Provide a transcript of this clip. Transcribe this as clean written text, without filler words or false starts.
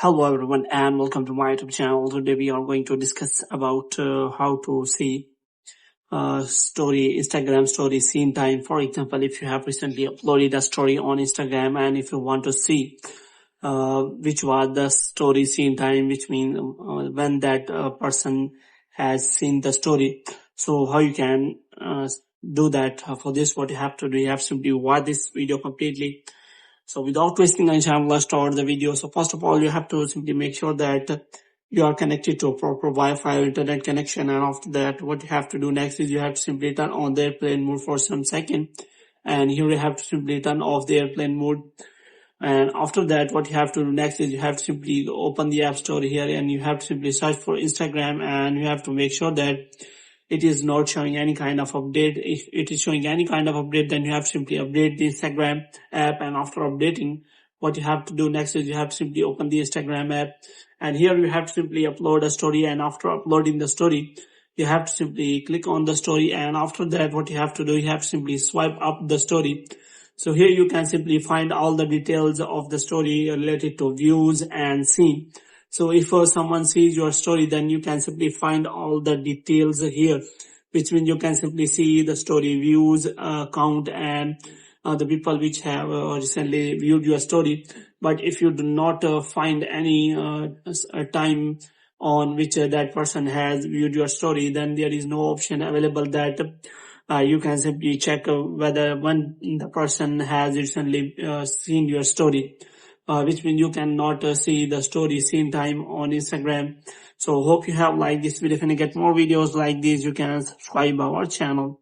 Hello everyone and welcome to my YouTube channel. Today we are going to discuss about how to see Instagram story scene time. For example, if you have recently uploaded a story on Instagram and if you want to see which was the story scene time, which means when that person has seen the story. So how you can do that? For this, what you have to do, you have simply watch this video completely. So without wasting any time, let's start the video. So first of all, you have to simply make sure that you are connected to a proper Wi-Fi or internet connection. And after that, what you have to do next is you have to simply turn on the airplane mode for some second. And here you have to simply turn off the airplane mode. And after that, what you have to do next is you have to simply open the app store here and you have to simply search for Instagram and you have to make sure that it is not showing any kind of update. If it is showing any kind of update, then you have to simply update the Instagram app. And after updating, what you have to do next is you have to simply open the Instagram app. And here you have to simply upload a story. And after uploading the story, you have to simply click on the story. And after that, what you have to do, you have to simply swipe up the story. So here you can simply find all the details of the story related to views and scene. So if someone sees your story, then you can simply find all the details here, which means you can simply see the story views, count, and the people which have recently viewed your story. But if you do not find any time on which that person has viewed your story, then there is no option available that you can simply check whether when the person has recently seen your story. Which means you cannot see the story scene time on Instagram. So hope you have liked this video. If you get more videos like this, you can subscribe our channel.